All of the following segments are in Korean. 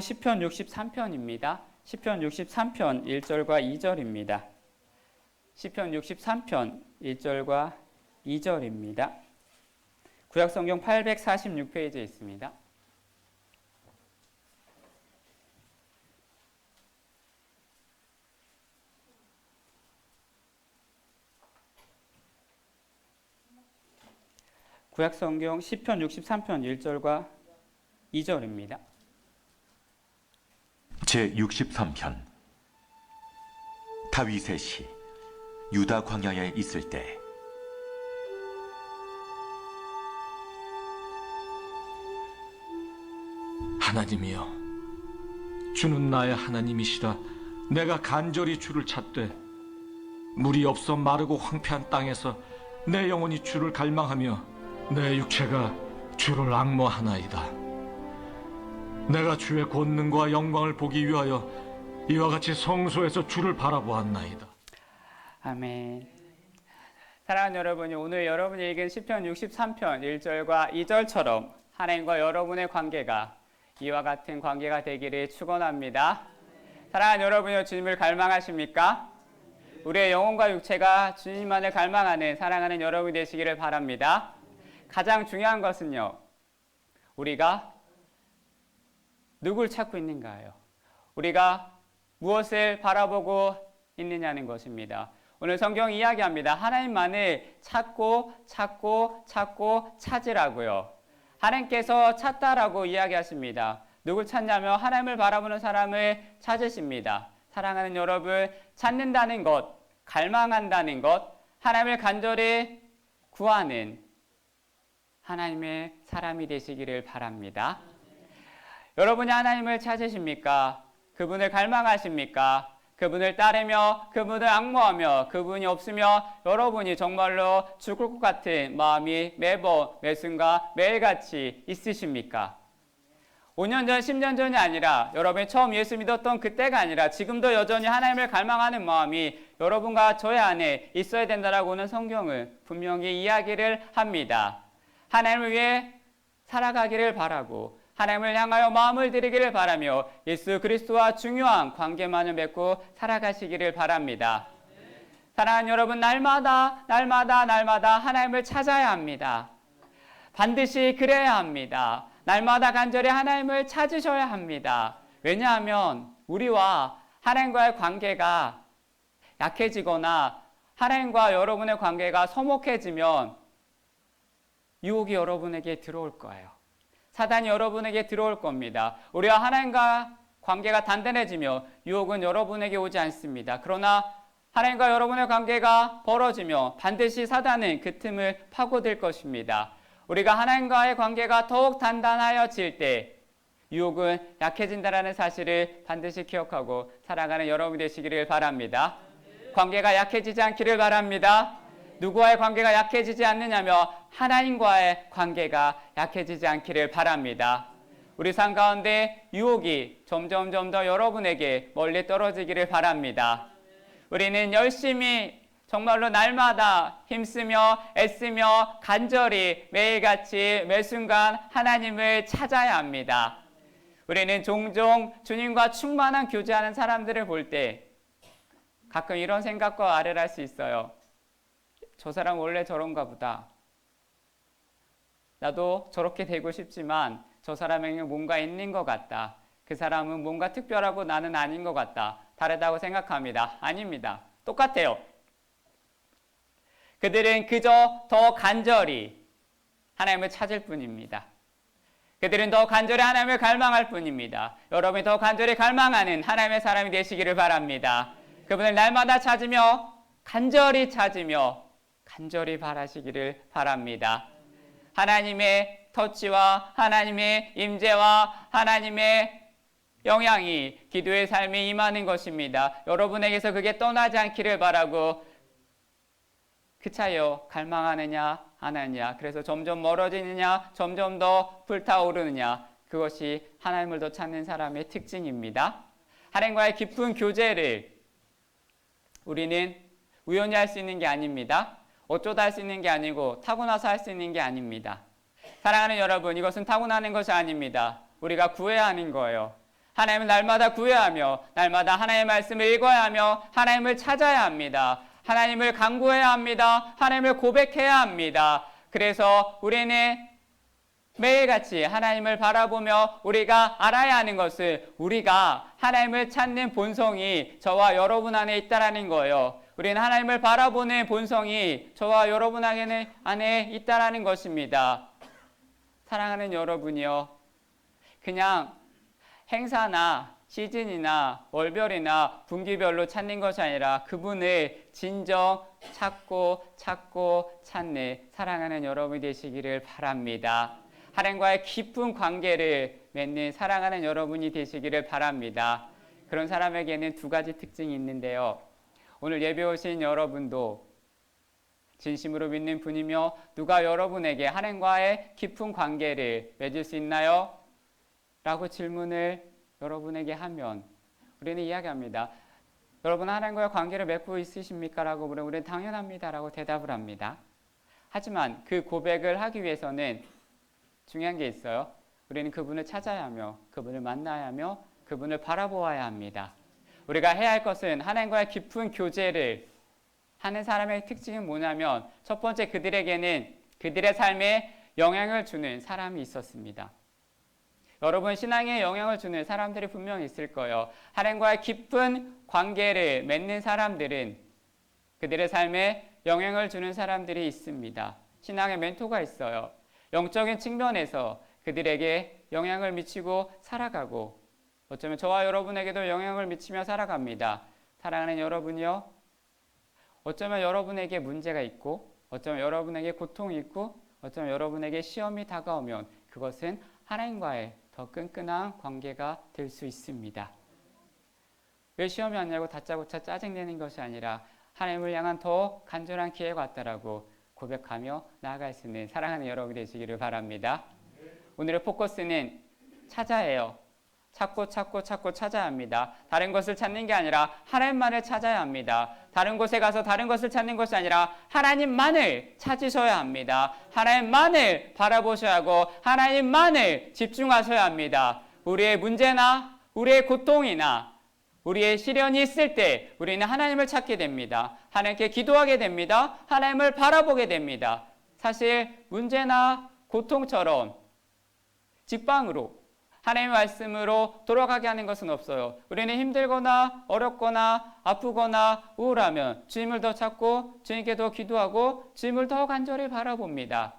시편 63편입니다. 시편 63편 1절과 2절입니다. 시편 63편 1절과 2절입니다. 구약성경 846페이지에 있습니다. 구약성경 시편 63편 1절과 2절입니다. 제63편 다윗의 시. 유다 광야에 있을 때. 하나님이여, 주는 나의 하나님이시라. 내가 간절히 주를 찾되 물이 없어 마르고 황폐한 땅에서 내 영혼이 주를 갈망하며 내 육체가 주를 앙모하나이다. 내가 주의 권능과 영광을 보기 위하여 이와 같이 성소에서 주를 바라보았나이다. 아멘. 사랑하는 여러분이 오늘 여러분이 읽은 시편 63편 1절과 2절처럼 하나님과 여러분의 관계가 이와 같은 관계가 되기를 축원합니다. 사랑하는 여러분이 주님을 갈망하십니까? 우리의 영혼과 육체가 주님만을 갈망하는 사랑하는 여러분이 되시기를 바랍니다. 가장 중요한 것은요, 우리가 누굴 찾고 있는가요? 우리가 무엇을 바라보고 있느냐는 것입니다. 오늘 성경 이야기합니다. 하나님만을 찾고 찾으라고요. 하나님께서 찾다라고 이야기하십니다. 누굴 찾냐면 하나님을 바라보는 사람을 찾으십니다. 사랑하는 여러분, 찾는다는 것, 갈망한다는 것, 하나님을 간절히 구하는 하나님의 사람이 되시기를 바랍니다. 여러분이 하나님을 찾으십니까? 그분을 갈망하십니까? 그분을 따르며 그분을 앙모하며 그분이 없으며 여러분이 정말로 죽을 것 같은 마음이 매번 매순간 매일같이 있으십니까? 5년 전, 10년 전이 아니라 여러분이 처음 예수 믿었던 그때가 아니라 지금도 여전히 하나님을 갈망하는 마음이 여러분과 저의 안에 있어야 된다라고는 성경은 분명히 이야기를 합니다. 하나님을 위해 살아가기를 바라고 하나님을 향하여 마음을 드리기를 바라며 예수 그리스도와 중요한 관계만을 맺고 살아가시기를 바랍니다. 사랑하는 여러분, 날마다 하나님을 찾아야 합니다. 반드시 그래야 합니다. 날마다 간절히 하나님을 찾으셔야 합니다. 왜냐하면 우리와 하나님과의 관계가 약해지거나 하나님과 여러분의 관계가 서먹해지면 유혹이 여러분에게 들어올 거예요. 사단이 여러분에게 들어올 겁니다. 우리와 하나님과 관계가 단단해지며 유혹은 여러분에게 오지 않습니다. 그러나 하나님과 여러분의 관계가 벌어지며 반드시 사단은 그 틈을 파고들 것입니다. 우리가 하나님과의 관계가 더욱 단단하여질 때 유혹은 약해진다는 사실을 반드시 기억하고 살아가는 여러분이 되시기를 바랍니다. 관계가 약해지지 않기를 바랍니다. 누구와의 관계가 약해지지 않느냐며 하나님과의 관계가 약해지지 않기를 바랍니다. 우리 삶 가운데 유혹이 점점 더 여러분에게 멀리 떨어지기를 바랍니다. 우리는 열심히 정말로 날마다 힘쓰며 애쓰며 간절히 매일같이 매순간 하나님을 찾아야 합니다. 우리는 종종 주님과 충만한 교제하는 사람들을 볼 때 가끔 이런 생각과 아뢰를 할 수 있어요. 저 사람 원래 저런가 보다. 나도 저렇게 되고 싶지만 저 사람에게는 뭔가 있는 것 같다. 그 사람은 뭔가 특별하고 나는 아닌 것 같다. 다르다고 생각합니다. 아닙니다. 똑같아요. 그들은 그저 더 간절히 하나님을 찾을 뿐입니다. 그들은 더 간절히 하나님을 갈망할 뿐입니다. 여러분이 더 간절히 갈망하는 하나님의 사람이 되시기를 바랍니다. 그분을 날마다 찾으며 간절히 바라시기를 바랍니다. 하나님의 터치와 하나님의 임재와 하나님의 영향이 기도의 삶에 임하는 것입니다. 여러분에게서 그게 떠나지 않기를 바라고 그 차이요, 갈망하느냐 안 하느냐, 그래서 점점 멀어지느냐 점점 더 불타오르느냐, 그것이 하나님을 더 찾는 사람의 특징입니다. 하나님과의 깊은 교제를 우리는 우연히 할 수 있는 게 아닙니다. 어쩌다 할 수 있는 게 아니고 타고나서 할 수 있는 게 아닙니다. 사랑하는 여러분, 이것은 타고나는 것이 아닙니다. 우리가 구해야 하는 거예요. 하나님을 날마다 구해야 하며 날마다 하나님의 말씀을 읽어야 하며 하나님을 찾아야 합니다. 하나님을 간구해야 합니다. 하나님을 고백해야 합니다. 그래서 우리는 매일같이 하나님을 바라보며 우리가 알아야 하는 것을 우리가 하나님을 찾는 본성이 저와 여러분 안에 있다라는 거예요. 우리는 하나님을 바라보는 본성이 저와 여러분 안에 있다라는 것입니다. 사랑하는 여러분이요. 그냥 행사나 시즌이나 월별이나 분기별로 찾는 것이 아니라 그분을 진정 찾고 찾는 사랑하는 여러분이 되시기를 바랍니다. 하나님과의 깊은 관계를 맺는 사랑하는 여러분이 되시기를 바랍니다. 그런 사람에게는 두 가지 특징이 있는데요. 오늘 예배 오신 여러분도 진심으로 믿는 분이며 누가 여러분에게 하나님과의 깊은 관계를 맺을 수 있나요? 라고 질문을 여러분에게 하면 우리는 이야기합니다. 여러분 하나님과의 관계를 맺고 있으십니까? 라고 물으면 우리는 당연합니다. 라고 대답을 합니다. 하지만 그 고백을 하기 위해서는 중요한 게 있어요. 우리는 그분을 찾아야 하며 그분을 만나야 하며 그분을 바라보아야 합니다. 우리가 해야 할 것은 하나님과의 깊은 교제를 하는 사람의 특징이 뭐냐면 첫 번째 그들에게는 그들의 삶에 영향을 주는 사람이 있었습니다. 여러분 신앙에 영향을 주는 사람들이 분명히 있을 거예요. 하나님과의 깊은 관계를 맺는 사람들은 그들의 삶에 영향을 주는 사람들이 있습니다. 신앙의 멘토가 있어요. 영적인 측면에서 그들에게 영향을 미치고 살아가고 어쩌면 저와 여러분에게도 영향을 미치며 살아갑니다. 사랑하는 여러분이요. 어쩌면 여러분에게 문제가 있고 어쩌면 여러분에게 고통이 있고 어쩌면 여러분에게 시험이 다가오면 그것은 하나님과의 더 끈끈한 관계가 될 수 있습니다. 왜 시험이 왔냐고 다짜고짜 짜증내는 것이 아니라 하나님을 향한 더 간절한 기회가 왔다라고 고백하며 나아갈 수 있는 사랑하는 여러분이 되시기를 바랍니다. 오늘의 포커스는 찾아예요. 찾고 찾아야 합니다. 다른 것을 찾는 게 아니라 하나님만을 찾아야 합니다. 다른 곳에 가서 다른 것을 찾는 것이 아니라 하나님만을 찾으셔야 합니다. 하나님만을 바라보셔야 하고 하나님만을 집중하셔야 합니다. 우리의 문제나 우리의 고통이나 우리의 시련이 있을 때 우리는 하나님을 찾게 됩니다. 하나님께 기도하게 됩니다. 하나님을 바라보게 됩니다. 사실 문제나 고통처럼 직방으로 하나님의 말씀으로 돌아가게 하는 것은 없어요. 우리는 힘들거나 어렵거나 아프거나 우울하면 주님을 더 찾고 주님께 더 기도하고 주님을 더 간절히 바라봅니다.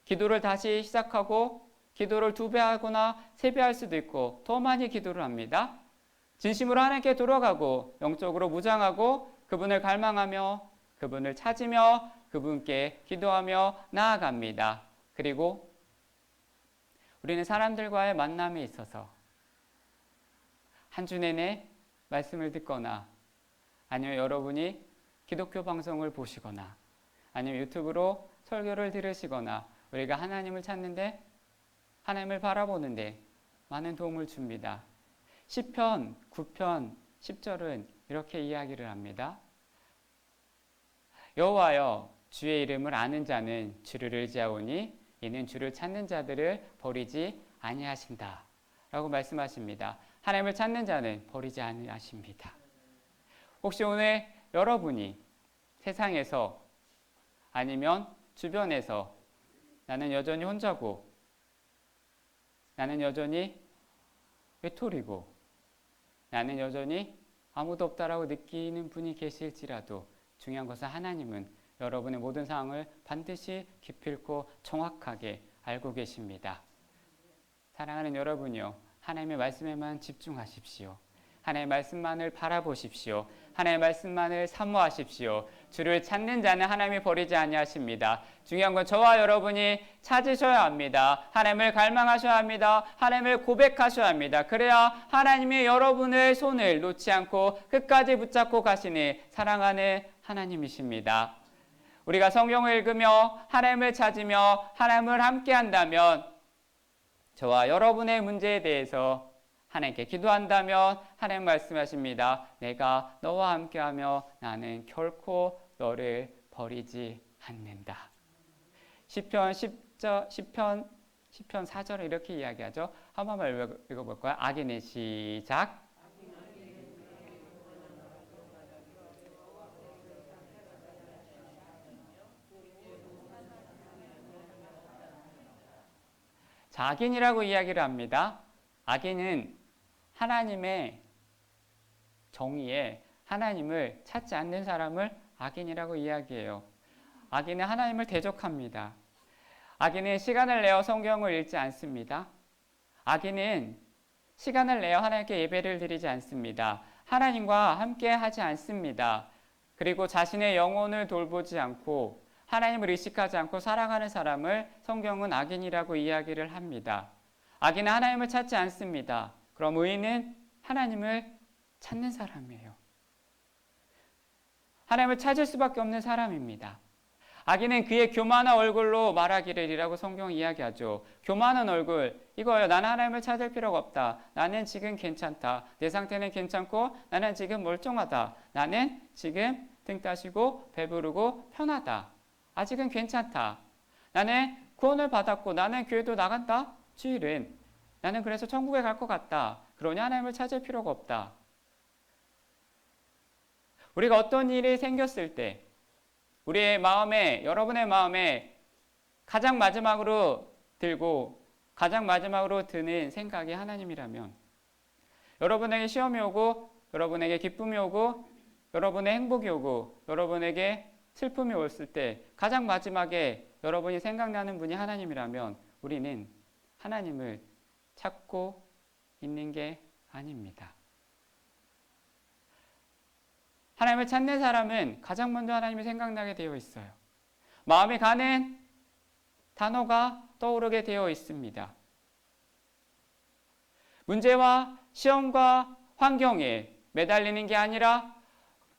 기도를 다시 시작하고 기도를 2배 하거나 3배 할 수도 있고 더 많이 기도를 합니다. 진심으로 하나님께 돌아가고 영적으로 무장하고 그분을 갈망하며 그분을 찾으며 그분께 기도하며 나아갑니다. 그리고 우리는 사람들과의 만남에 있어서 한 주 내내 말씀을 듣거나 아니면 여러분이 기독교 방송을 보시거나 아니면 유튜브로 설교를 들으시거나 우리가 하나님을 찾는데 하나님을 바라보는데 많은 도움을 줍니다. 시편 9편 10절은 이렇게 이야기를 합니다. 여호와여 주의 이름을 아는 자는 주를 의지하오니 이는 주를 찾는 자들을 버리지 아니하신다 라고 말씀하십니다. 하나님을 찾는 자는 버리지 아니하십니다. 혹시 오늘 여러분이 세상에서 아니면 주변에서 나는 여전히 혼자고 나는 여전히 외톨이고 나는 여전히 아무도 없다라고 느끼는 분이 계실지라도 중요한 것은 하나님은 여러분의 모든 상황을 반드시 기필코 정확하게 알고 계십니다. 사랑하는 여러분이요. 하나님의 말씀에만 집중하십시오. 하나님의 말씀만을 바라보십시오. 하나님의 말씀만을 사모하십시오. 주를 찾는 자는 하나님이 버리지 아니하십니다. 중요한 건 저와 여러분이 찾으셔야 합니다. 하나님을 갈망하셔야 합니다. 하나님을 고백하셔야 합니다. 그래야 하나님이 여러분의 손을 놓지 않고 끝까지 붙잡고 가시는 사랑하는 하나님이십니다. 우리가 성경을 읽으며 하나님을 찾으며 하나님을 함께 한다면 저와 여러분의 문제에 대해서 하나님께 기도한다면 하나님 말씀하십니다. 내가 너와 함께하며 나는 결코 너를 버리지 않는다. 시편 4절에 이렇게 이야기하죠. 한 번만 읽어볼까요? 악인은 시작. 자, 악인이라고 이야기를 합니다. 악인은 하나님의 정의에 하나님을 찾지 않는 사람을 악인이라고 이야기해요. 악인은 하나님을 대적합니다. 악인은 시간을 내어 성경을 읽지 않습니다. 악인은 시간을 내어 하나님께 예배를 드리지 않습니다. 하나님과 함께 하지 않습니다. 그리고 자신의 영혼을 돌보지 않고 하나님을 의식하지 않고 살아가는 사람을 성경은 악인이라고 이야기를 합니다. 악인은 하나님을 찾지 않습니다. 그럼 의인은 하나님을 찾는 사람이에요. 하나님을 찾을 수밖에 없는 사람입니다. 악인은 그의 교만한 얼굴로 말하기를이라고 성경 이야기하죠. 교만한 얼굴, 이거예요. 나는 하나님을 찾을 필요가 없다. 나는 지금 괜찮다. 내 상태는 괜찮고 나는 지금 멀쩡하다. 나는 지금 등 따시고 배부르고 편하다. 아직은 괜찮다. 나는 구원을 받았고 나는 교회도 나간다. 주일은 나는 그래서 천국에 갈 것 같다. 그러니 하나님을 찾을 필요가 없다. 우리가 어떤 일이 생겼을 때 우리의 마음에, 여러분의 마음에 가장 마지막으로 들고 가장 마지막으로 드는 생각이 하나님이라면, 여러분에게 시험이 오고 여러분에게 기쁨이 오고 여러분의 행복이 오고 여러분에게 슬픔이 왔을 때 가장 마지막에 여러분이 생각나는 분이 하나님이라면 우리는 하나님을 찾고 있는 게 아닙니다. 하나님을 찾는 사람은 가장 먼저 하나님이 생각나게 되어 있어요. 마음에 가는 단어가 떠오르게 되어 있습니다. 문제와 시험과 환경에 매달리는 게 아니라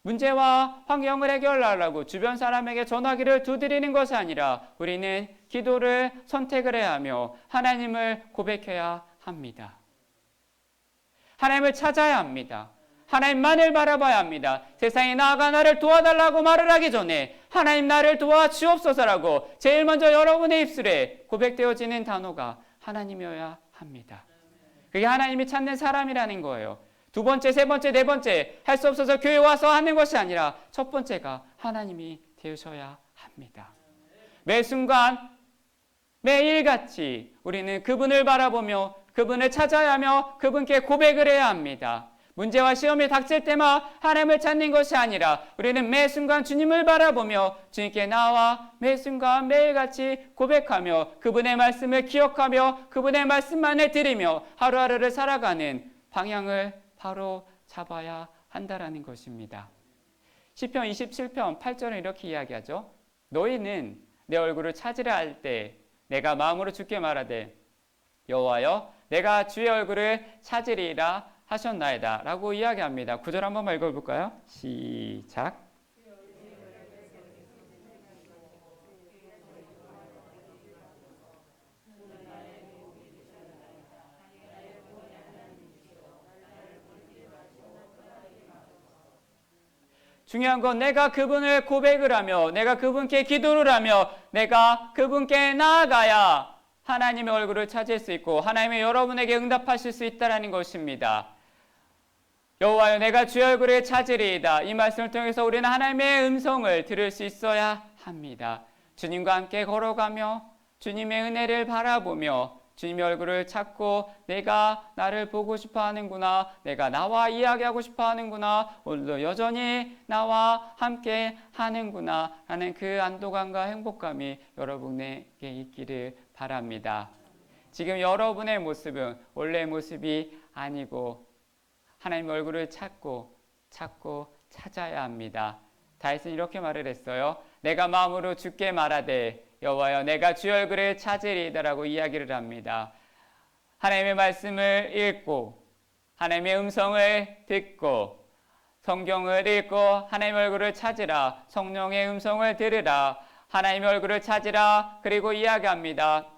문제와 환경을 해결하려고 주변 사람에게 전화기를 두드리는 것이 아니라 우리는 기도를 선택을 해야 하며 하나님을 고백해야 합니다. 하나님을 찾아야 합니다. 하나님만을 바라봐야 합니다. 세상에 나아가 나를 도와달라고 말을 하기 전에 하나님 나를 도와주옵소서라고 제일 먼저 여러분의 입술에 고백되어지는 단어가 하나님이어야 합니다. 그게 하나님이 찾는 사람이라는 거예요. 두 번째, 세 번째, 네 번째 할 수 없어서 교회 와서 하는 것이 아니라 첫 번째가 하나님이 되셔야 합니다. 매 순간 매일같이 우리는 그분을 바라보며 그분을 찾아야 하며 그분께 고백을 해야 합니다. 문제와 시험이 닥칠 때마다 하나님을 찾는 것이 아니라 우리는 매 순간 주님을 바라보며 주님께 나와 매 순간 매일같이 고백하며 그분의 말씀을 기억하며 그분의 말씀만을 들으며 하루하루를 살아가는 방향을 바로 잡아야 한다라는 것입니다. 시편 27편 8절은 이렇게 이야기하죠. 너희는 내 얼굴을 찾으려 할 때 내가 마음으로 주께 말하되 여호와여 내가 주의 얼굴을 찾으리라 하셨나이다 라고 이야기합니다. 9절 한 번만 읽어볼까요? 시작. 중요한 건 내가 그분을 고백을 하며 내가 그분께 기도를 하며 내가 그분께 나아가야 하나님의 얼굴을 찾을 수 있고 하나님의 여러분에게 응답하실 수 있다는 것입니다. 여호와여 내가 주의 얼굴을 찾으리이다. 이 말씀을 통해서 우리는 하나님의 음성을 들을 수 있어야 합니다. 주님과 함께 걸어가며 주님의 은혜를 바라보며 주님의 얼굴을 찾고 내가 나를 보고 싶어 하는구나, 내가 나와 이야기하고 싶어 하는구나, 오늘도 여전히 나와 함께 하는구나 하는 그 안도감과 행복감이 여러분에게 있기를 바랍니다. 지금 여러분의 모습은 원래의 모습이 아니고 하나님의 얼굴을 찾고 찾아야 합니다. 다윗은 이렇게 말을 했어요. 내가 마음으로 주께 말하되 여호와여 내가 주의 얼굴을 찾으리이다라고 이야기를 합니다. 하나님의 말씀을 읽고 하나님의 음성을 듣고 성경을 읽고 하나님의 얼굴을 찾으라, 성령의 음성을 들으라, 하나님의 얼굴을 찾으라. 그리고 이야기합니다.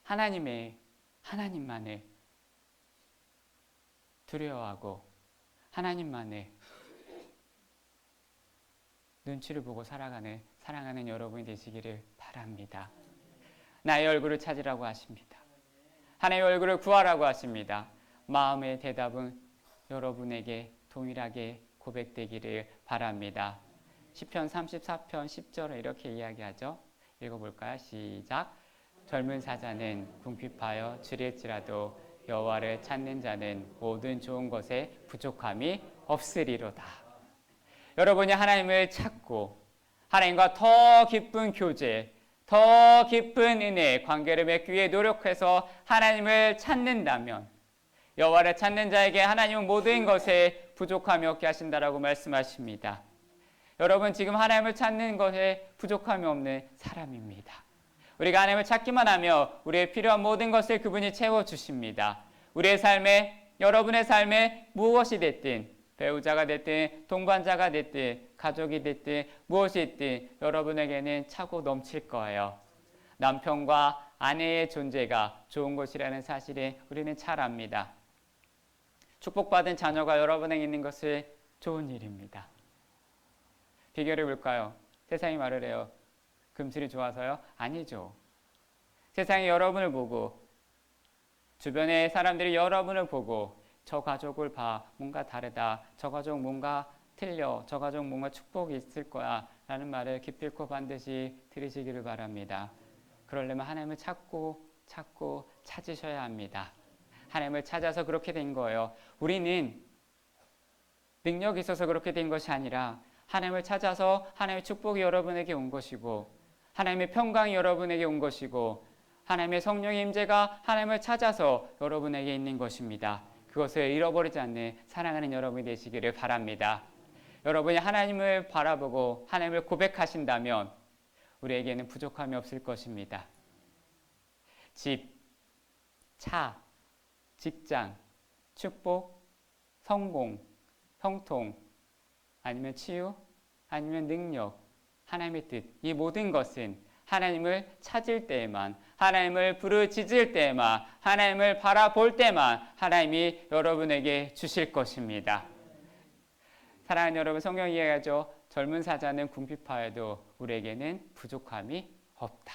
하나님만을 두려워하고 하나님만의 눈치를 보고 사랑하는 여러분이 되시기를 바랍니다. 나의 얼굴을 찾으라고 하십니다. 하나님의 얼굴을 구하라고 하십니다. 마음의 대답은 여러분에게 동일하게 고백되기를 바랍니다. 시편 34편 10절은 이렇게 이야기하죠. 읽어볼까요? 시작. 젊은 사자는 궁핍하여 주릴지라도 여호와를 찾는 자는 모든 좋은 것에 부족함이 없으리로다. 여러분이 하나님을 찾고 하나님과 더 깊은 교제, 더 깊은 은혜, 관계를 맺기 위해 노력해서 하나님을 찾는다면 여호와를 찾는 자에게 하나님은 모든 것에 부족함이 없게 하신다라고 말씀하십니다. 여러분 지금 하나님을 찾는 것에 부족함이 없는 사람입니다. 우리가 하나님을 찾기만 하며 우리의 필요한 모든 것을 그분이 채워주십니다. 우리의 삶에, 여러분의 삶에 무엇이 됐든, 배우자가 됐든 동반자가 됐든 가족이 됐든 무엇이 있든 여러분에게는 차고 넘칠 거예요. 남편과 아내의 존재가 좋은 것이라는 사실을 우리는 잘 압니다. 축복받은 자녀가 여러분에게 있는 것은 좋은 일입니다. 비결이 뭘까요? 세상이 말을 해요. 금슬이 좋아서요? 아니죠. 세상이 여러분을 보고 주변의 사람들이 여러분을 보고 저 가족을 봐. 뭔가 다르다. 저 가족 뭔가 틀려. 저 가족 뭔가 축복이 있을 거야. 라는 말을 기필코 반드시 들으시기를 바랍니다. 그러려면 하나님을 찾고 찾으셔야 합니다. 하나님을 찾아서 그렇게 된 거예요. 우리는 능력이 있어서 그렇게 된 것이 아니라 하나님을 찾아서 하나님의 축복이 여러분에게 온 것이고 하나님의 평강이 여러분에게 온 것이고 하나님의 성령의 임재가 하나님을 찾아서 여러분에게 있는 것입니다. 그것을 잃어버리지 않는 사랑하는 여러분이 되시기를 바랍니다. 여러분이 하나님을 바라보고 하나님을 고백하신다면 우리에게는 부족함이 없을 것입니다. 집, 차, 직장, 축복, 성공, 형통, 아니면 치유, 아니면 능력, 하나님의 뜻, 이 모든 것은 하나님을 찾을 때에만, 하나님을 부르짖을 때에만, 하나님을 바라볼 때만 하나님이 여러분에게 주실 것입니다. 사랑하는 여러분, 성경이 이야기하죠. 젊은 사자는 궁핍하여도 우리에게는 부족함이 없다.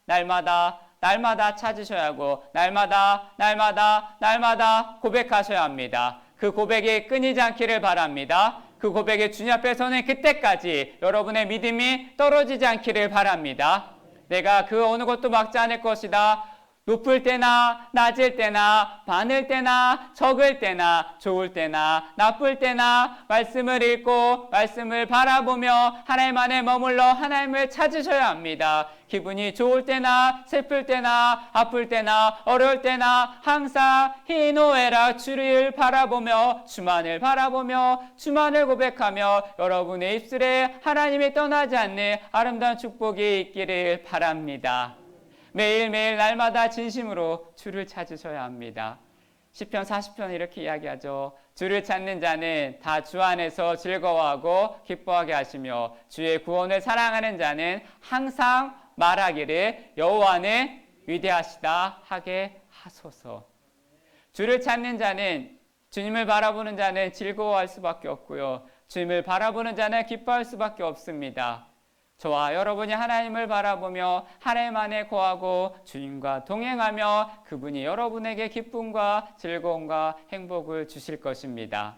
날마다 찾으셔야 하고 날마다 고백하셔야 합니다. 그 고백이 끊이지 않기를 바랍니다. 그 고백에 주님 앞에 서는 그때까지 여러분의 믿음이 떨어지지 않기를 바랍니다. 내가 그 어느 것도 막지 않을 것이다. 높을 때나 낮을 때나 많을 때나 적을 때나 좋을 때나 나쁠 때나 말씀을 읽고 말씀을 바라보며 하나님 안에 머물러 하나님을 찾으셔야 합니다. 기분이 좋을 때나 슬플 때나 아플 때나 어려울 때나 항상 희노애락 주를 바라보며 주만을 고백하며 여러분의 입술에 하나님이 떠나지 않는 아름다운 축복이 있기를 바랍니다. 매일매일 날마다 진심으로 주를 찾으셔야 합니다. 시편 40편 이렇게 이야기하죠. 주를 찾는 자는 다 주 안에서 즐거워하고 기뻐하게 하시며 주의 구원을 사랑하는 자는 항상 말하기를 여호와는 위대하시다 하게 하소서. 주를 찾는 자는, 주님을 바라보는 자는 즐거워할 수밖에 없고요. 주님을 바라보는 자는 기뻐할 수밖에 없습니다. 저와 여러분이 하나님을 바라보며 하나님 안에 거하고 주님과 동행하며 그분이 여러분에게 기쁨과 즐거움과 행복을 주실 것입니다.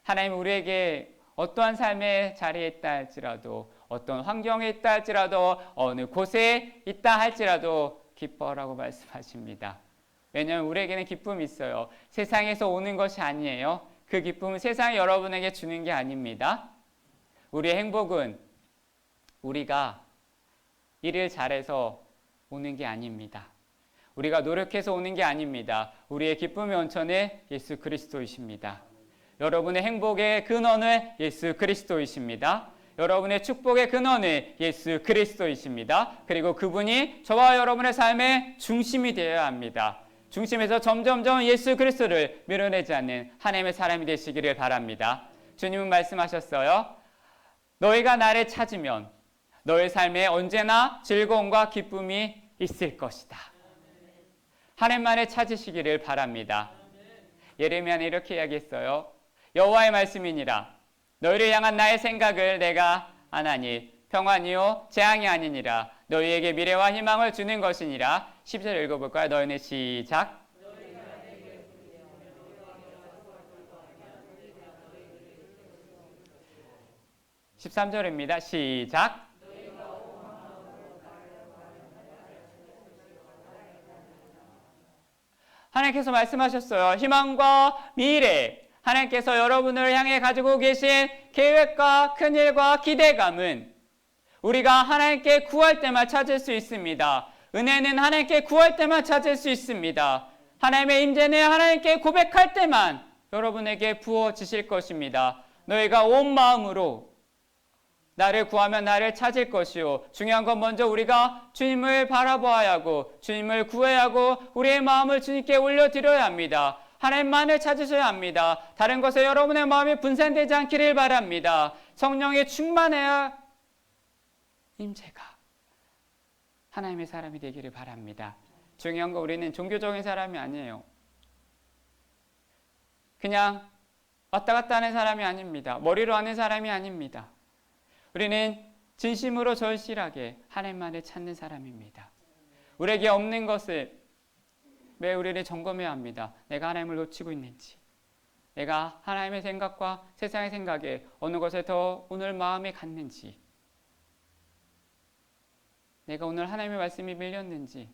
하나님 우리에게 어떠한 삶의 자리에 있다 할지라도 어떤 환경에 있다 할지라도 어느 곳에 있다 할지라도 기뻐라고 말씀하십니다. 왜냐하면 우리에게는 기쁨이 있어요. 세상에서 오는 것이 아니에요. 그 기쁨은 세상이 여러분에게 주는 게 아닙니다. 우리의 행복은 우리가 일을 잘해서 오는 게 아닙니다. 우리가 노력해서 오는 게 아닙니다. 우리의 기쁨의 원천은 예수 그리스도이십니다. 여러분의 행복의 근원은 예수 그리스도이십니다. 여러분의 축복의 근원은 예수 그리스도이십니다. 그리고 그분이 저와 여러분의 삶의 중심이 되어야 합니다. 중심에서 점점점 예수 그리스도를 밀어내지 않는 하나님의 사람이 되시기를 바랍니다. 주님은 말씀하셨어요. 너희가 나를 찾으면 너의 삶에 언제나 즐거움과 기쁨이 있을 것이다. 하나님만을 찾으시기를 바랍니다. 예레미야는 이렇게 이야기했어요. 여호와의 말씀이니라. 너희를 향한 나의 생각을 내가 아나니 평안이요 재앙이 아니니라. 너희에게 미래와 희망을 주는 것이니라. 12절 읽어볼까요? 너희는 시작. 13절입니다. 시작. 하나님께서 말씀하셨어요. 희망과 미래. 하나님께서 여러분을 향해 가지고 계신 계획과 큰일과 기대감은 우리가 하나님께 구할 때만 찾을 수 있습니다. 은혜는 하나님께 구할 때만 찾을 수 있습니다. 하나님의 임재는 하나님께 고백할 때만 여러분에게 부어지실 것입니다. 너희가 온 마음으로 나를 구하면 나를 찾을 것이요. 중요한 건 먼저 우리가 주님을 바라보아야 하고 주님을 구해야 하고 우리의 마음을 주님께 올려드려야 합니다. 하나님만을 찾으셔야 합니다. 다른 것에 여러분의 마음이 분산되지 않기를 바랍니다. 성령에 충만해야 임재가 하나님의 사람이 되기를 바랍니다. 중요한 건 우리는 종교적인 사람이 아니에요. 그냥 왔다 갔다 하는 사람이 아닙니다. 머리로 하는 사람이 아닙니다. 우리는 진심으로 절실하게 하나님만을 찾는 사람입니다. 우리에게 없는 것을 매 우리를 점검해야 합니다. 내가 하나님을 놓치고 있는지, 내가 하나님의 생각과 세상의 생각에 어느 것에 더 오늘 마음이 갔는지, 내가 오늘 하나님의 말씀이 밀렸는지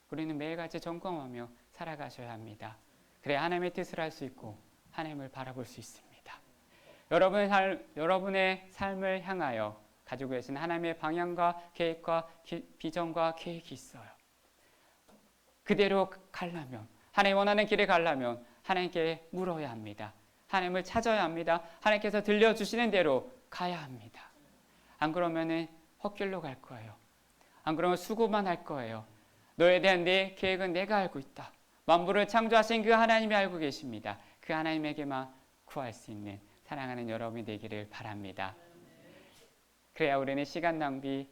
우리는 매일같이 점검하며 살아가셔야 합니다. 그래야 하나님의 뜻을 할 수 있고 하나님을 바라볼 수 있습니다. 여러분의 삶을 향하여 가지고 계신 하나님의 방향과 계획과 비전과 계획이 있어요. 그대로 가려면, 하나님 원하는 길에 가려면 하나님께 물어야 합니다. 하나님을 찾아야 합니다. 하나님께서 들려주시는 대로 가야 합니다. 안 그러면은 헛길로 갈 거예요. 안 그러면 수고만 할 거예요. 너에 대한 내 계획은 내가 알고 있다. 만물을 창조하신 그 하나님이 알고 계십니다. 그 하나님에게만 구할 수 있는 사랑하는 여러분이 되기를 바랍니다. 그래야 우리는 시간 낭비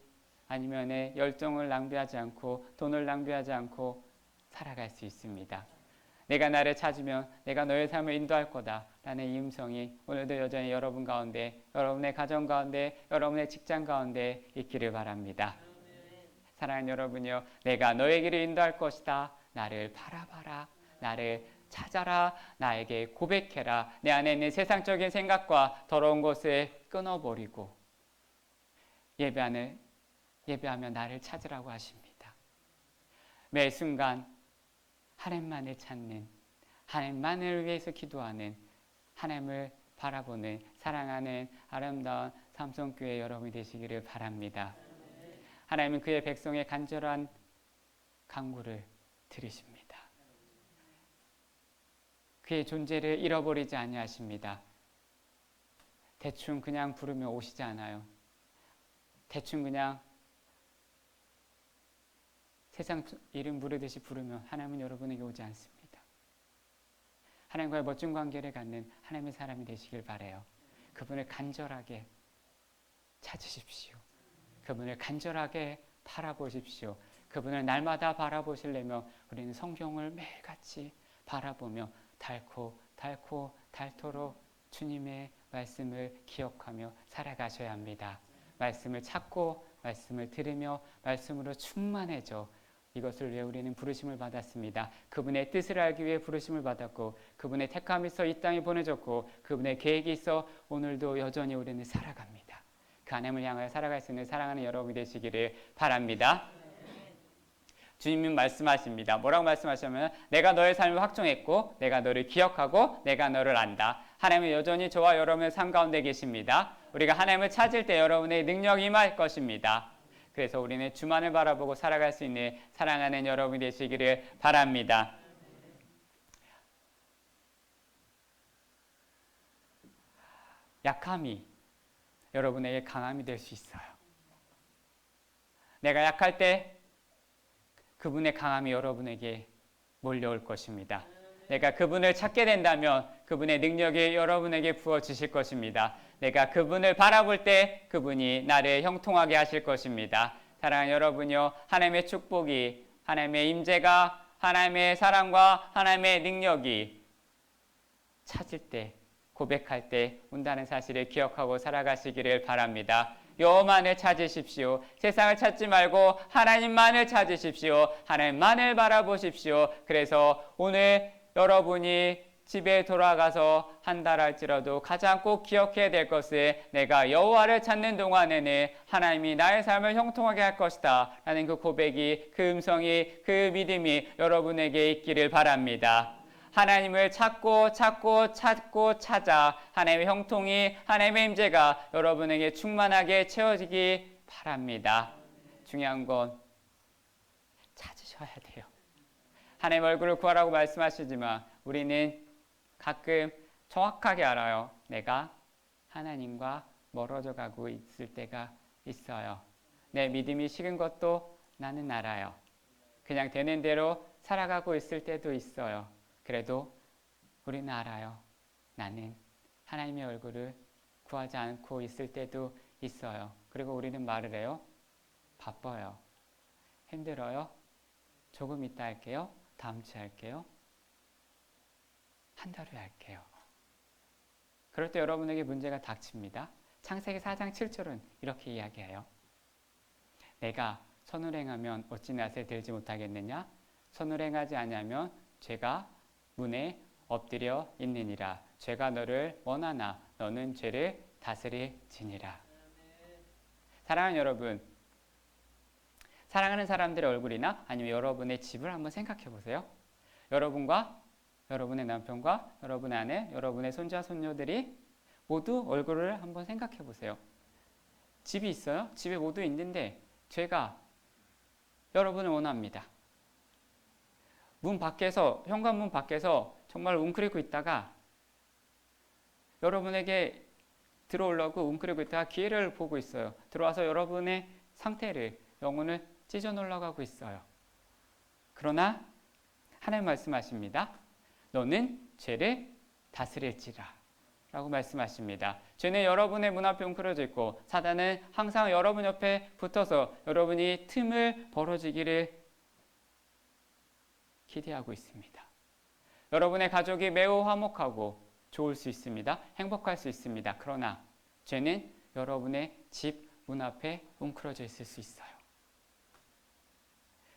아니면 열정을 낭비하지 않고 돈을 낭비하지 않고 살아갈 수 있습니다. 내가 나를 찾으면 내가 너의 삶을 인도할 거다 라는 이 음성이 오늘도 여전히 여러분 가운데, 여러분의 가정 가운데, 여러분의 직장 가운데 있기를 바랍니다. 사랑하는 여러분이요, 내가 너의 길을 인도할 것이다. 나를 바라봐라. 나를 찾아라. 나에게 고백해라. 내 안에 있는 세상적인 생각과 더러운 것을 끊어버리고 예배하며 나를 찾으라고 하십니다. 매 순간 하나님만을 찾는, 하나님만을 위해서 기도하는, 하나님을 바라보는, 사랑하는 아름다운 삼성교회 여러분이 되시기를 바랍니다. 하나님은 그의 백성의 간절한 간구를 들으십니다. 그의 존재를 잃어버리지 아니하십니다. 대충 그냥 부르면 오시지 않아요. 대충 그냥 세상 이름 부르듯이 부르면 하나님은 여러분에게 오지 않습니다. 하나님과의 멋진 관계를 갖는 하나님의 사람이 되시길 바라요. 그분을 간절하게 찾으십시오. 그분을 간절하게 바라보십시오. 그분을 날마다 바라보시려면 우리는 성경을 매일같이 바라보며 닳도록 주님의 말씀을 기억하며 살아가셔야 합니다. 말씀을 찾고 말씀을 들으며 말씀으로 충만해져 이것을 위해 우리는 부르심을 받았습니다. 그분의 뜻을 알기 위해 부르심을 받았고 그분의 택함이 있어 이 땅에 보내졌고 그분의 계획이 있어 오늘도 여전히 우리는 살아갑니다. 그 하나님을 향하여 살아갈 수 있는 사랑하는 여러분이 되시기를 바랍니다. 주님은 말씀하십니다. 뭐라고 말씀하시냐면 내가 너의 삶을 확정했고 내가 너를 기억하고 내가 너를 안다. 하나님은 여전히 저와 여러분의 삶 가운데 계십니다. 우리가 하나님을 찾을 때 여러분의 능력이 임할 것입니다. 그래서 우리는 주만을 바라보고 살아갈 수 있는 사랑하는 여러분이 되시기를 바랍니다. 약함이 여러분에게 강함이 될 수 있어요. 내가 약할 때 그분의 강함이 여러분에게 몰려올 것입니다. 내가 그분을 찾게 된다면 그분의 능력이 여러분에게 부어지실 것입니다. 내가 그분을 바라볼 때 그분이 나를 형통하게 하실 것입니다. 사랑하는 여러분요, 하나님의 축복이, 하나님의 임재가, 하나님의 사랑과 하나님의 능력이 찾을 때, 고백할 때 온다는 사실을 기억하고 살아가시기를 바랍니다. 여호만을 찾으십시오. 세상을 찾지 말고 하나님만을 찾으십시오. 하나님만을 바라보십시오. 그래서 오늘 여러분이 집에 돌아가서 한 달 할지라도 가장 꼭 기억해야 될 것은 내가 여호와를 찾는 동안에는 하나님이 나의 삶을 형통하게 할 것이다 라는 그 고백이, 그 음성이, 그 믿음이 여러분에게 있기를 바랍니다. 하나님을 찾고 찾아 하나님의 형통이, 하나님의 임재가 여러분에게 충만하게 채워지기 바랍니다. 중요한 건 찾으셔야 돼요. 하나님의 얼굴을 구하라고 말씀하시지만 우리는 가끔 정확하게 알아요. 내가 하나님과 멀어져 가고 있을 때가 있어요. 내 믿음이 식은 것도 나는 알아요. 그냥 되는 대로 살아가고 있을 때도 있어요. 그래도 우리는 알아요. 나는 하나님의 얼굴을 구하지 않고 있을 때도 있어요. 그리고 우리는 말을 해요. 바빠요. 힘들어요. 조금 이따 할게요. 다음 주에 할게요. 한 달 후에 할게요. 그럴 때 여러분에게 문제가 닥칩니다. 창세기 4장 7절은 이렇게 이야기해요. 내가 선을 행하면 어찌 낯을 들지 못하겠느냐? 선을 행하지 아니하면 죄가 문에 엎드려 있느니라. 죄가 너를 원하나 너는 죄를 다스릴지니라. 사랑하는 여러분, 사랑하는 사람들의 얼굴이나 아니면 여러분의 집을 한번 생각해 보세요. 여러분과 여러분의 남편과 여러분의 아내, 여러분의 손자, 손녀들이 모두 얼굴을 한번 생각해 보세요. 집이 있어요. 집에 모두 있는데 죄가 여러분을 원합니다. 문 밖에서, 현관문 밖에서 정말 웅크리고 있다가 여러분에게 들어오려고 웅크리고 있다가 기회를 보고 있어요. 들어와서 여러분의 상태를, 영혼을 찢어 놓으려고 하고 있어요. 그러나 하나님 말씀하십니다. 너는 죄를 다스릴지라 라고 말씀하십니다. 죄는 여러분의 문 앞에 웅크려져 있고 사단은 항상 여러분 옆에 붙어서 여러분이 틈을 벌어지기를 기대하고 있습니다. 여러분의 가족이 매우 화목하고 좋을 수 있습니다. 행복할 수 있습니다. 그러나 죄는 여러분의 집 문 앞에 웅크려져 있을 수 있어요.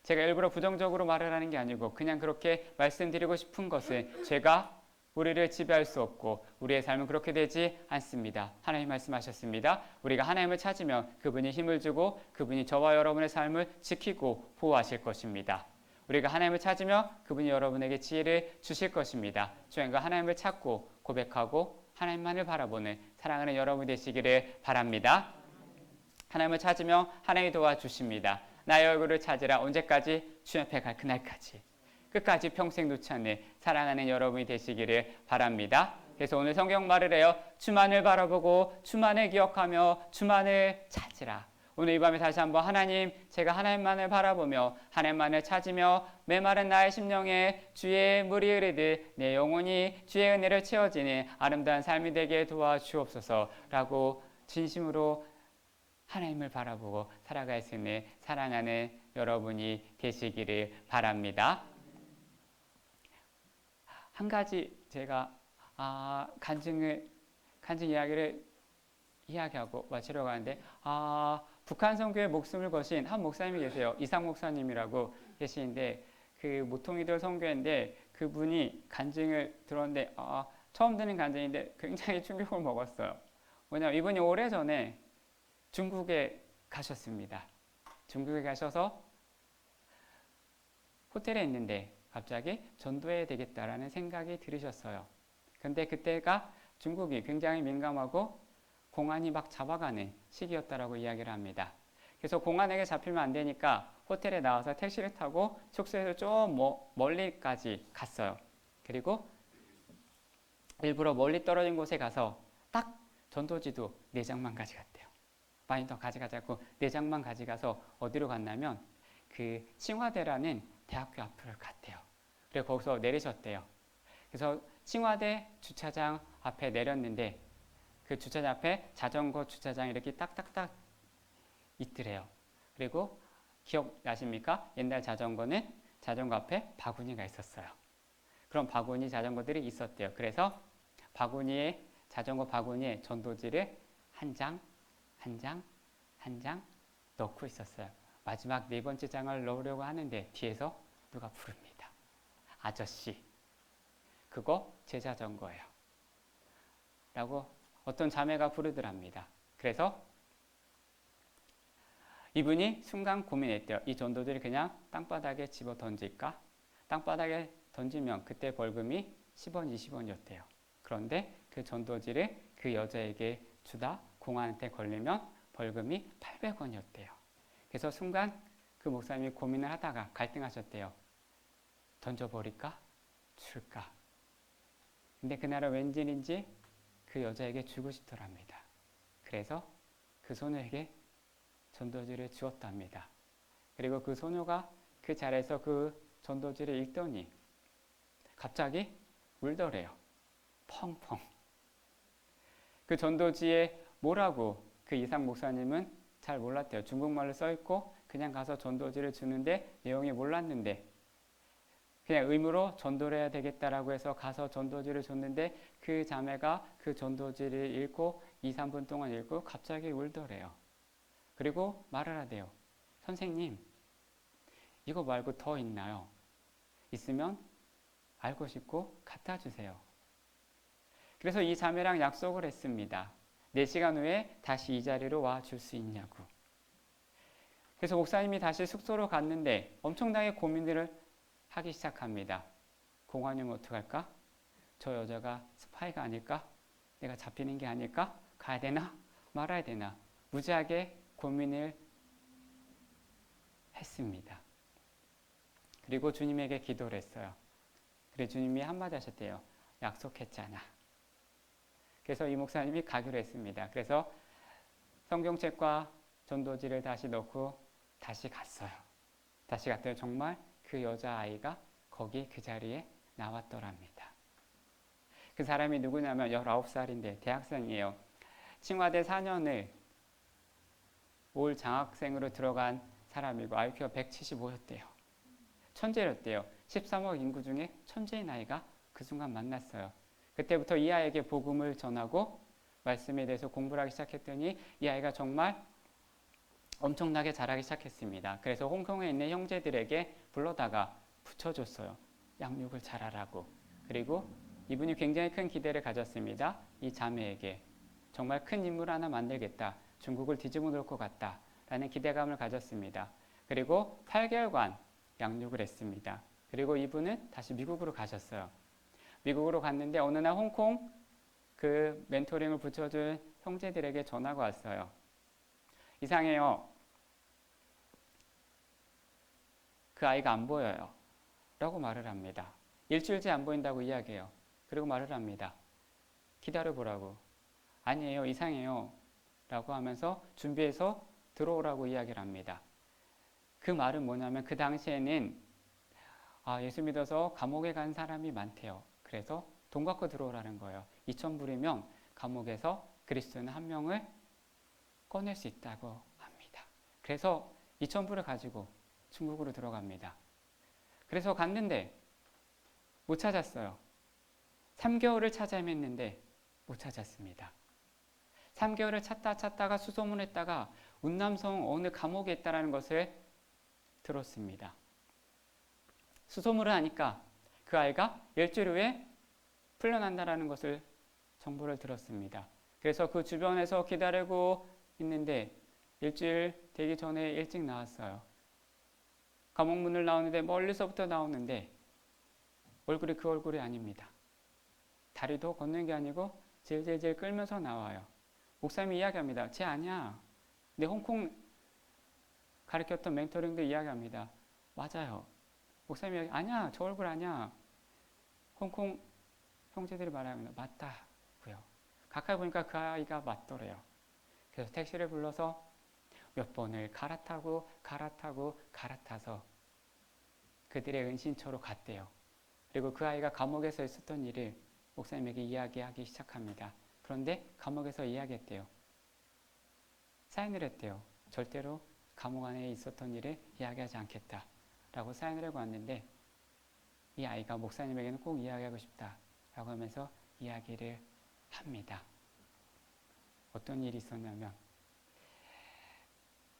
제가 일부러 부정적으로 말을 하는 게 아니고 그냥 그렇게 말씀드리고 싶은 것은 죄가 우리를 지배할 수 없고 우리의 삶은 그렇게 되지 않습니다. 하나님 말씀하셨습니다. 우리가 하나님을 찾으면 그분이 힘을 주고 그분이 저와 여러분의 삶을 지키고 보호하실 것입니다. 우리가 하나님을 찾으면 그분이 여러분에게 지혜를 주실 것입니다. 주님과 하나님을 찾고 고백하고 하나님만을 바라보는 사랑하는 여러분이 되시기를 바랍니다. 하나님을 찾으면 하나님이 도와주십니다. 나의 얼굴을 찾으라. 언제까지? 주 옆에 갈 그날까지. 끝까지 평생 놓지 않는 사랑하는 여러분이 되시기를 바랍니다. 그래서 오늘 성경 말을 해요. 주만을 바라보고 주만을 기억하며 주만을 찾으라. 오늘 이 밤에 다시 한번 하나님, 제가 하나님만을 바라보며 하나님만을 찾으며 메마른 나의 심령에 주의 물이 흐르듯 내 영혼이 주의 은혜를 채워지는 아름다운 삶이 되게 도와주옵소서라고 진심으로 하나님을 바라보고 살아갈 수 있는 사랑하는 여러분이 되시기를 바랍니다. 한 가지 제가 간증 이야기를 이야기하고 마치려고 하는데 북한 선교에 목숨을 거신 한 목사님이 계세요. 이상 목사님이라고 계시는데 그 모통이들 선교인데 그분이 간증을 들었는데 처음 듣는 간증인데 굉장히 충격을 먹었어요. 뭐냐면 이분이 오래전에 중국에 가셨습니다. 중국에 가셔서 호텔에 있는데 갑자기 전도해야 되겠다라는 생각이 들으셨어요. 근데 그때가 중국이 굉장히 민감하고 공안이 막 잡아가는 시기였다라고 이야기를 합니다. 그래서 공안에게 잡히면 안 되니까 호텔에 나와서 택시를 타고 숙소에서 좀 멀리까지 갔어요. 그리고 일부러 멀리 떨어진 곳에 가서 딱 전도지도 4장만 가져갔대요. 많이 더 가져가지 않고 4장만 가져가서 어디로 갔냐면 그 칭화대라는 대학교 앞을 갔대요. 그리고 거기서 내리셨대요. 그래서 칭화대 주차장 앞에 내렸는데 그 주차장 앞에 자전거 주차장이 이렇게 딱딱딱 있더래요. 그리고 기억나십니까? 옛날 자전거는 자전거 앞에 바구니가 있었어요. 그런 바구니 자전거들이 있었대요. 그래서 자전거 바구니에 전도지를 한 장 한 장 넣고 있었어요. 마지막 네 번째 장을 넣으려고 하는데 뒤에서 누가 부릅니다. 아저씨, 그거 제자 전거예요. 라고 어떤 자매가 부르더랍니다. 그래서 이분이 순간 고민했대요. 이 전도지를 그냥 땅바닥에 집어 던질까? 땅바닥에 던지면 그때 벌금이 10원, 20원이었대요. 그런데 그 전도지를 그 여자에게 주다 공안한테 걸리면 벌금이 800원이었대요. 그래서 순간 그 목사님이 고민을 하다가 갈등하셨대요. 던져버릴까? 줄까? 근데 그날은 왠지인지 그 여자에게 주고 싶더랍니다. 그래서 그 소녀에게 전도지를 주었답니다. 그리고 그 소녀가 그 자리에서 그 전도지를 읽더니 갑자기 울더래요. 펑펑. 그 전도지에 뭐라고 그 이상 목사님은 잘 몰랐대요. 중국말로 써있고 그냥 가서 전도지를 주는데 내용이 몰랐는데 그냥 의무로 전도를 해야 되겠다라고 해서 가서 전도지를 줬는데 그 자매가 그 전도지를 읽고 2, 3분 동안 읽고 갑자기 울더래요. 그리고 말을 하대요. 선생님, 이거 말고 더 있나요? 있으면 알고 싶고 갖다 주세요. 그래서 이 자매랑 약속을 했습니다. 4시간 후에 다시 이 자리로 와 줄 수 있냐고. 그래서 목사님이 다시 숙소로 갔는데 엄청나게 고민을 하기 시작합니다. 공안이면 어떡할까? 저 여자가 스파이가 아닐까? 내가 잡히는 게 아닐까? 가야 되나? 말아야 되나? 무지하게 고민을 했습니다. 그리고 주님에게 기도를 했어요. 그래서 주님이 한마디 하셨대요. 약속했잖아. 그래서 이 목사님이 가기로 했습니다. 그래서 성경책과 전도지를 다시 넣고 다시 갔어요. 다시 갔더니 정말 그 여자아이가 거기 그 자리에 나왔더랍니다. 그 사람이 누구냐면 19살인데 대학생이에요. 칭화대 4년을 올 장학생으로 들어간 사람이고 IQ가 175였대요. 천재였대요. 13억 인구 중에 천재인 아이가 그 순간 만났어요. 그때부터 이 아이에게 복음을 전하고 말씀에 대해서 공부를 하기 시작했더니 이 아이가 정말 엄청나게 자라기 시작했습니다. 그래서 홍콩에 있는 형제들에게 불러다가 붙여줬어요. 양육을 잘하라고. 그리고 이분이 굉장히 큰 기대를 가졌습니다. 이 자매에게 정말 큰 인물 하나 만들겠다. 중국을 뒤집어 놓을 것 같다. 라는 기대감을 가졌습니다. 그리고 8개월간 양육을 했습니다. 그리고 이분은 다시 미국으로 가셨어요. 미국으로 갔는데 어느 날 홍콩 그 멘토링을 붙여준 형제들에게 전화가 왔어요. 이상해요. 그 아이가 안 보여요. 라고 말을 합니다. 일주일째 안 보인다고 이야기해요. 그리고 말을 합니다. 기다려보라고. 아니에요. 이상해요. 라고 하면서 준비해서 들어오라고 이야기를 합니다. 그 말은 뭐냐면 그 당시에는 예수 믿어서 감옥에 간 사람이 많대요. 그래서 돈 갖고 들어오라는 거예요. 2,000불이면 감옥에서 그리스도인 한 명을 꺼낼 수 있다고 합니다. 그래서 2,000불을 가지고 중국으로 들어갑니다. 그래서 갔는데 못 찾았어요. 3개월을 찾아 헤맸는데 못 찾았습니다. 3개월을 찾다가 수소문했다가 운남성 어느 감옥에 있다는 것을 들었습니다. 수소문을 하니까 그 아이가 일주일 후에 풀려난다는 것을 정보를 들었습니다. 그래서 그 주변에서 기다리고 있는데 일주일 되기 전에 일찍 나왔어요. 감옥 문을 나오는데 멀리서부터 나오는데 얼굴이 그 얼굴이 아닙니다. 다리도 걷는 게 아니고 질질질 끌면서 나와요. 목사님이 이야기합니다. 쟤 아니야. 내 홍콩 가르쳤던 멘토링도 이야기합니다. 맞아요. 목사님이 아니야. 저 얼굴 아니야. 홍콩 형제들이 말합니다. 맞다고요. 가까이 보니까 그 아이가 맞더래요. 그래서 택시를 불러서 몇 번을 갈아타서 그들의 은신처로 갔대요. 그리고 그 아이가 감옥에서 있었던 일을 목사님에게 이야기하기 시작합니다. 그런데 감옥에서 이야기했대요. 사인을 했대요. 절대로 감옥 안에 있었던 일을 이야기하지 않겠다 라고 사인을 하고 왔는데 이 아이가 목사님에게는 꼭 이야기하고 싶다 라고 하면서 이야기를 합니다. 어떤 일이 있었냐면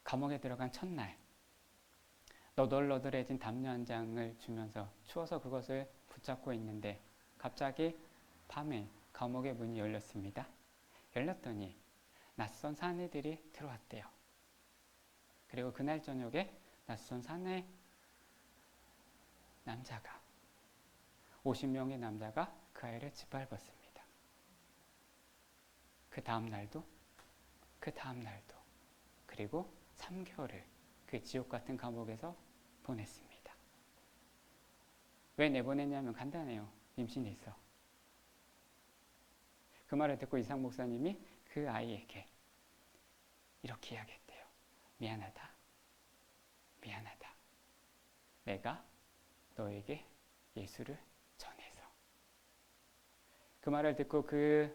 감옥에 들어간 첫날 너덜너덜해진 담요 한 장을 주면서 추워서 그것을 붙잡고 있는데 갑자기 밤에 감옥의 문이 열렸습니다. 열렸더니 낯선 사내들이 들어왔대요. 그리고 그날 저녁에 낯선 사내 남자가 50명의 남자가 그 아이를 짓밟았습니다. 그 다음 날도 그리고 3개월을 그 지옥 같은 감옥에서 보냈습니다. 왜 내보냈냐면 간단해요. 임신이 있어. 그 말을 듣고 이상 목사님이 그 아이에게 이렇게 이야기했대요. 미안하다. 내가 너에게 예수를 전해서. 그 말을 듣고 그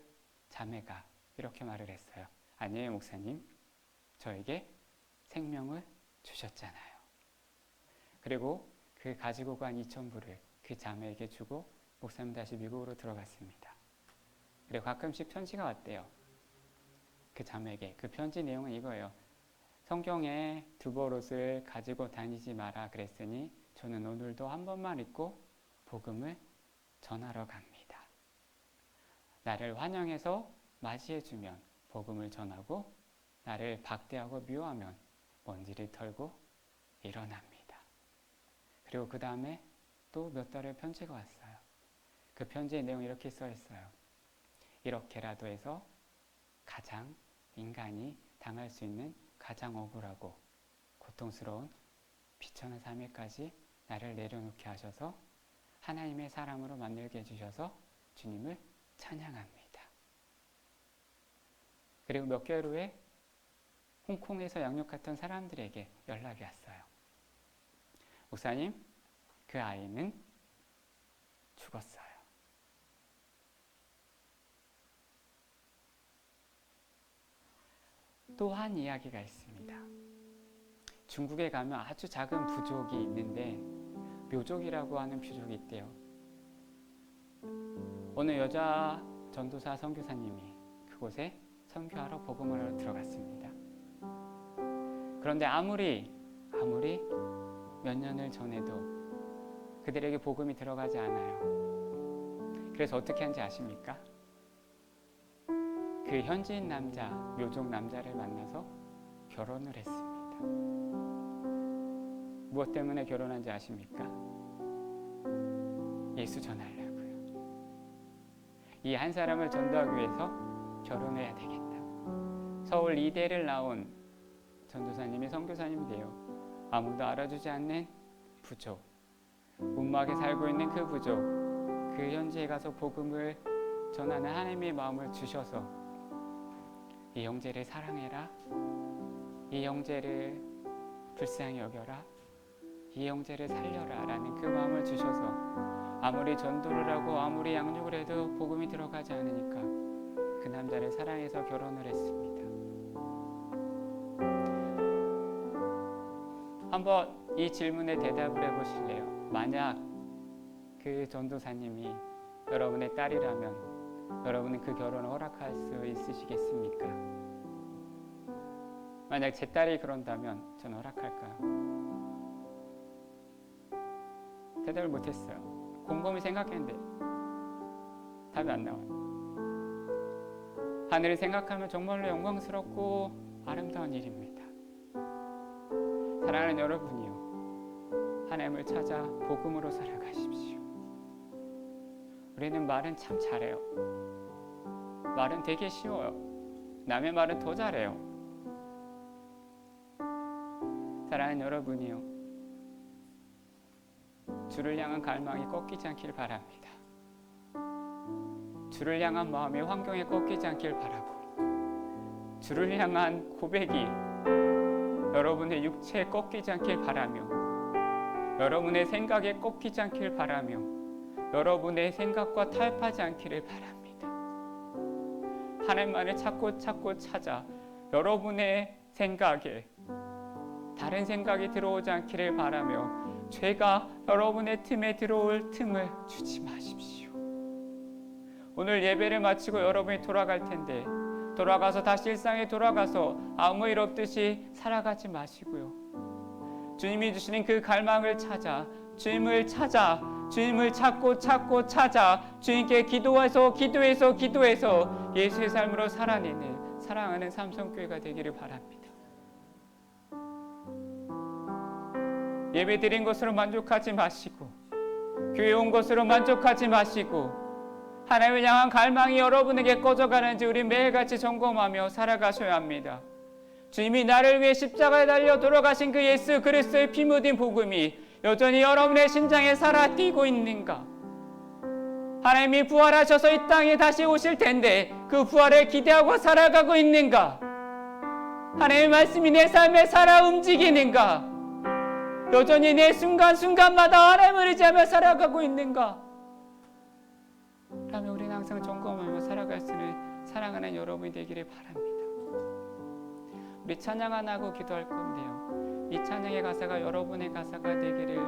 자매가 이렇게 말을 했어요. 아니에요, 목사님. 저에게 생명을 주셨잖아요. 그리고 그 가지고 간 2,000불을 그 자매에게 주고 목사님 다시 미국으로 들어갔습니다. 그리고 가끔씩 편지가 왔대요. 그 자매에게. 그 편지 내용은 이거예요. 성경에 두보롯을 가지고 다니지 마라 그랬으니 저는 오늘도 한 번만 읽고 복음을 전하러 갑니다. 나를 환영해서 맞이해주면 복음을 전하고 나를 박대하고 미워하면 먼지를 털고 일어납니다. 그리고 그 다음에 또 몇 달의 편지가 왔어요. 그 편지의 내용이 이렇게 써 있어요. 이렇게라도 해서 가장 인간이 당할 수 있는 가장 억울하고 고통스러운 비천한 삶에까지 나를 내려놓게 하셔서 하나님의 사람으로 만들게 해주셔서 주님을 찬양합니다. 그리고 몇 개월 후에 홍콩에서 양육했던 사람들에게 연락이 왔어요. 목사님, 그 아이는 죽었어요. 또 한 이야기가 있습니다. 중국에 가면 아주 작은 부족이 있는데 묘족이라고 하는 부족이 있대요. 어느 여자 전도사 선교사님이 그곳에 선교하러 복음을 하러 들어갔습니다. 그런데 아무리 몇 년을 전해도 그들에게 복음이 들어가지 않아요. 그래서 어떻게 하는지 아십니까? 그 현지인 남자, 묘족 남자를 만나서 결혼을 했습니다. 무엇 때문에 결혼한지 아십니까? 예수 전하려고요. 이 한 사람을 전도하기 위해서 결혼해야 되겠다. 서울 이대를 나온 전도사님이 선교사님이 돼요. 아무도 알아주지 않는 부족, 움막에 살고 있는 그 부족, 그 현지에 가서 복음을 전하는 하나님의 마음을 주셔서 이 형제를 사랑해라, 이 형제를 불쌍히 여겨라, 이 형제를 살려라 라는 그 마음을 주셔서 아무리 전도를 하고 아무리 양육을 해도 복음이 들어가지 않으니까 그 남자를 사랑해서 결혼을 했습니다. 한번 이 질문에 대답을 해보실래요? 만약 그 전도사님이 여러분의 딸이라면 여러분은 그 결혼을 허락할 수 있으시겠습니까? 만약 제 딸이 그런다면 저는 허락할까요? 대답을 못했어요. 곰곰이 생각했는데 답이 안 나와요. 하늘을 생각하면 정말로 영광스럽고 아름다운 일입니다. 사랑하는 여러분이요, 하나님을 찾아 복음으로 살아가십시오. 우리는 말은 참 잘해요. 말은 되게 쉬워요. 남의 말은 더 잘해요. 사랑하는 여러분이요, 주를 향한 갈망이 꺾이지 않길 바랍니다. 주를 향한 마음이 환경에 꺾이지 않길 바라고, 주를 향한 고백이 여러분의 육체에 꺾이지 않길 바라며, 여러분의 생각에 꺾이지 않길 바라며, 여러분의 생각과 타협하지 않기를 바랍니다. 하나님만을 찾고 찾아 여러분의 생각에 다른 생각이 들어오지 않기를 바라며 죄가 여러분의 틈에 들어올 틈을 주지 마십시오. 오늘 예배를 마치고 여러분이 돌아갈 텐데 돌아가서 다시 일상에 돌아가서 아무 일 없듯이 살아가지 마시고요. 주님이 주시는 그 갈망을 찾아 주님을 찾고 찾아 주님께 기도해서 예수의 삶으로 살아내는 사랑하는 삼성교회가 되기를 바랍니다. 예배 드린 것으로 만족하지 마시고 교회 온 것으로 만족하지 마시고 하나님을 향한 갈망이 여러분에게 꺼져가는지 우리 매일같이 점검하며 살아가셔야 합니다. 주님이 나를 위해 십자가에 달려 돌아가신 그 예수 그리스도의 피 묻은 복음이 여전히 여러분의 심장에 살아뛰고 있는가? 하나님이 부활하셔서 이 땅에 다시 오실 텐데 그 부활을 기대하고 살아가고 있는가? 하나님의 말씀이 내 삶에 살아 움직이는가? 여전히 내 순간순간마다 하나님을 의지하며 살아가고 있는가? 그러면 우리는 항상 점검하며 살아갈 수 있는 사랑하는 여러분이 되기를 바랍니다. 우리 찬양 하나 하고 기도할 건데요. 이 찬양의 가사가 여러분의 가사가 되기를